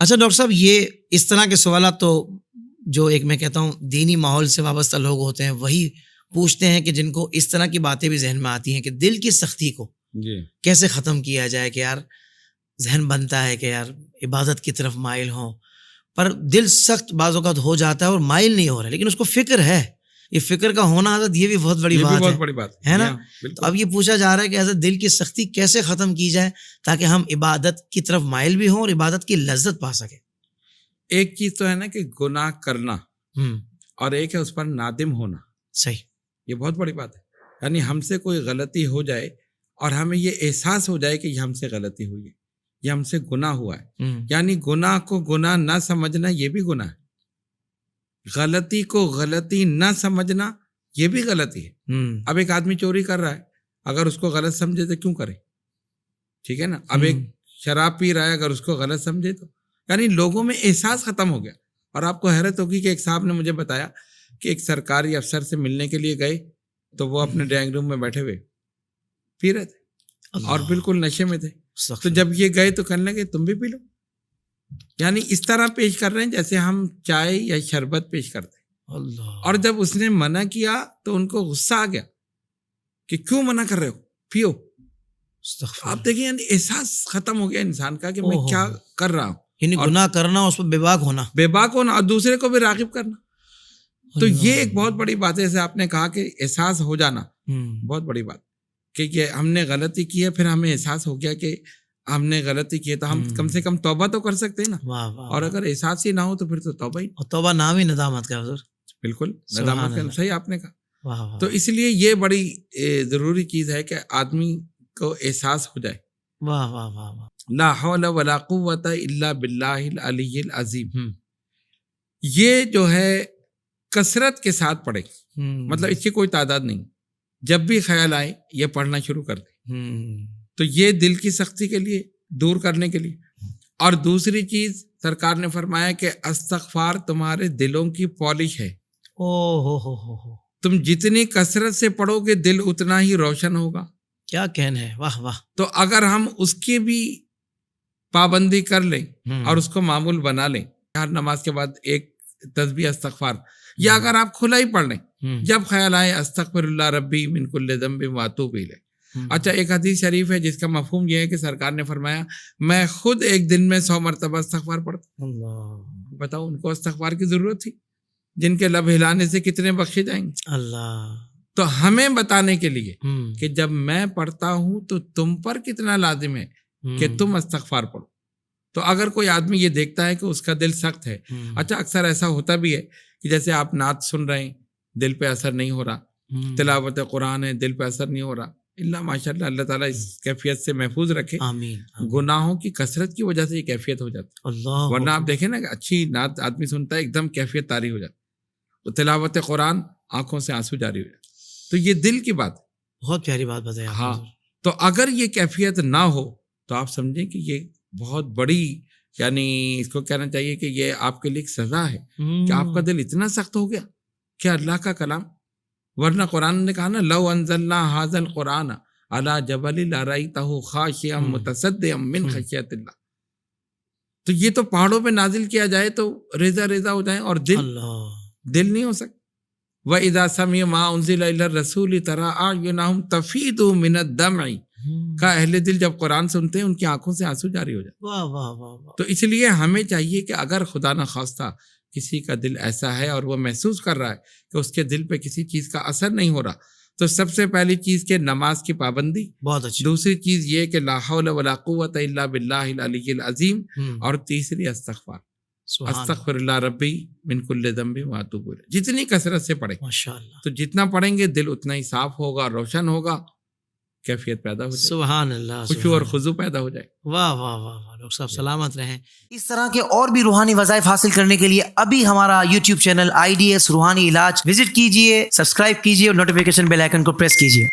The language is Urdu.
اچھا ڈاکٹر صاحب، یہ اس طرح کے سوالات تو جو ایک میں کہتا ہوں دینی ماحول سے وابستہ لوگ ہوتے ہیں وہی پوچھتے ہیں کہ جن کو اس طرح کی باتیں بھی ذہن میں آتی ہیں کہ دل کی سختی کو کیسے ختم کیا جائے، کہ یار ذہن بنتا ہے کہ یار عبادت کی طرف مائل ہوں، پر دل سخت بعض اوقات ہو جاتا ہے اور مائل نہیں ہو رہا، لیکن اس کو فکر ہے. یہ فکر کا ہونا حضرت یہ بھی بہت بڑی بات ہے نا. تو اب یہ پوچھا جا رہا ہے کہ حضرت دل کی سختی کیسے ختم کی جائے تاکہ ہم عبادت کی طرف مائل بھی ہوں اور عبادت کی لذت پا سکیں. ایک چیز تو ہے نا کہ گناہ کرنا اور ایک ہے اس پر نادم ہونا. صحیح، یہ بہت بڑی بات ہے. یعنی ہم سے کوئی غلطی ہو جائے اور ہمیں یہ احساس ہو جائے کہ یہ ہم سے غلطی ہوئی ہے، یہ ہم سے گناہ ہوا ہے. یعنی گناہ کو گناہ نہ سمجھنا یہ بھی گناہ ہے، غلطی کو غلطی نہ سمجھنا یہ بھی غلطی ہے. اب ایک آدمی چوری کر رہا ہے، اگر اس کو غلط سمجھے تو کیوں کرے؟ ٹھیک ہے نا. اب ایک شراب پی رہا ہے، اگر اس کو غلط سمجھے تو، یعنی لوگوں میں احساس ختم ہو گیا. اور آپ کو حیرت ہوگی کہ ایک صاحب نے مجھے بتایا کہ ایک سرکاری افسر سے ملنے کے لیے گئے تو وہ اپنے ڈرائنگ روم میں بیٹھے ہوئے پی رہے تھے اور بالکل نشے میں تھے. تو جب یہ گئے تو کہنے لگے تم بھی پی لو. یعنی اس طرح پیش کر رہے ہیں جیسے ہم چائے یا شربت پیش کرتے ہیں. اور جب اس نے منع کیا تو ان کو غصہ آ گیا کہ کیوں منع کر رہے ہو، پیو. آپ دیکھیں یعنی احساس ختم ہو گیا انسان کا کہ میں کیا کر رہا ہوں. یعنی گناہ کرنا، اس پر بے باک ہونا اور دوسرے کو بھی راغب کرنا. تو یہ ایک بہت بڑی بات ہے. جیسے آپ نے کہا کہ احساس ہو جانا بہت بڑی بات، کہ ہم نے غلطی کی ہے، پھر ہمیں احساس ہو گیا کہ ہم نے غلطی کی ہے تو ہم کم سے کم توبہ تو کر سکتے ہیں نا. اور اگر احساس ہی نہ ہو تو پھر تو توبہ ہی. توبہ نام ہی ندامت کا حضور. بالکل ندامت کا، صحیح آپ نے کہا. تو اس لیے یہ بڑی ضروری چیز ہے کہ آدمی کو احساس ہو جائے. واہ واہ واہ واہ. لا حول ولا قوت الا باللہ العلی العظیم. یہ جو ہے کثرت کے ساتھ پڑھے، مطلب اس کی کوئی تعداد نہیں. جب بھی خیال آئے یہ پڑھنا شروع کر دیں. تو یہ دل کی سختی کے لیے، دور کرنے کے لیے. اور دوسری چیز سرکار نے فرمایا کہ استغفار تمہارے دلوں کی پالش ہے. تم جتنی کثرت سے پڑھو گے دل اتنا ہی روشن ہوگا. کیا کہنا ہے، واہ واہ. تو اگر ہم اس کی بھی پابندی کر لیں اور اس کو معمول بنا لیں، ہر نماز کے بعد ایک تسبیح استغفار، یا اگر آپ کھلا ہی پڑھ لیں، جب خیال آئے استغفر اللہ ربی من کل ذنب واتوب الیہ. اچھا، ایک حدیث شریف ہے جس کا مفہوم یہ ہے کہ سرکار نے فرمایا میں خود ایک دن میں 100 مرتبہ استغفار پڑھتا ہوں. بتاؤ ان کو استغفار کی ضرورت تھی جن کے لب ہلانے سے کتنے بخشے جائیں گے. اللہ. تو ہمیں بتانے کے لیے کہ جب میں پڑھتا ہوں تو تم پر کتنا لازم ہے کہ تم استغفار پڑھو. تو اگر کوئی آدمی یہ دیکھتا ہے کہ اس کا دل سخت ہے، اچھا اکثر ایسا ہوتا بھی ہے کہ جیسے آپ نعت سن رہے ہیں، دل پہ اثر نہیں ہو رہا، تلاوت قرآن ہے، دل پہ اثر نہیں ہو رہا. اللہ ماشاء اللہ، اللہ تعالیٰ اس کیفیت سے محفوظ رکھے. آمین. گناہوں کی کثرت کی وجہ سے یہ کیفیت ہو جاتی ہے. اللہ. ورنہ آپ دیکھیں نا کہ اچھی نعت آدمی سنتا ہے ایک دم کیفیت طاری ہو جاتی. تلاوت قرآن آنکھوں سے آنسو جاری ہو جاتے. تو یہ دل کی بات، بہت پیاری بات بتائی. ہاں. تو اگر یہ کیفیت نہ ہو تو آپ سمجھیں کہ یہ بہت بڑی، یعنی اس کو کہنا چاہیے کہ یہ آپ کے لیے ایک سزا ہے کہ آپ کا دل اتنا سخت ہو گیا کہ اللہ کا کلام. ورنہ قرآن نے کہا نا لو انزلنا ھذا القرآن علی جبل لرأیتہ خاشعا متصدعا من خشیۃ اللہ. تو یہ تو پہاڑوں پہ نازل کیا جائے تو ریزہ ریزہ ہو جائیں، اور دل نہیں ہو سکتا. وَإِذَا سَمِعُوا مَا أُنزِلَ إِلَى الرَّسُولِ تَرَىٰ أَعْيُنَهُمْ تَفِيضُ مِنَ الدَّمْعِ. کا اہل دل جب قرآن سنتے ہیں ان کی آنکھوں سے آنسو جاری ہو جاتے. واہ واہ واہ. تو اس لیے ہمیں چاہیے کہ اگر خدا نخواستہ کسی کا دل ایسا ہے اور وہ محسوس کر رہا ہے کہ اس کے دل پہ کسی چیز کا اثر نہیں ہو رہا، تو سب سے پہلی چیز کہ نماز کی پابندی. بہت اچھی. دوسری چیز یہ کہ لا حول ولا قوت الا باللہ العلی العظیم. اور تیسری استغفار، استغفر اللہ ربی من کل ذنب واتوب الیہ. جتنی کثرت سے پڑھیں ماشاءاللہ، تو جتنا پڑھیں گے دل اتنا ہی صاف ہوگا، روشن ہوگا، کیفیت پیدا ہو جائے. سبحان اللہ. خشوع اور خضوع پیدا ہو جائے. واہ واہ واہ واہ. ڈاکٹر صاحب سلامت رہیں. اس طرح کے اور بھی روحانی وظائف حاصل کرنے کے لیے ابھی ہمارا YouTube چینل IDS روحانی علاج وزٹ کیجئے، سبسکرائب کیجئے اور نوٹیفیکیشن بیل آئیکن کو پریس کیجئے.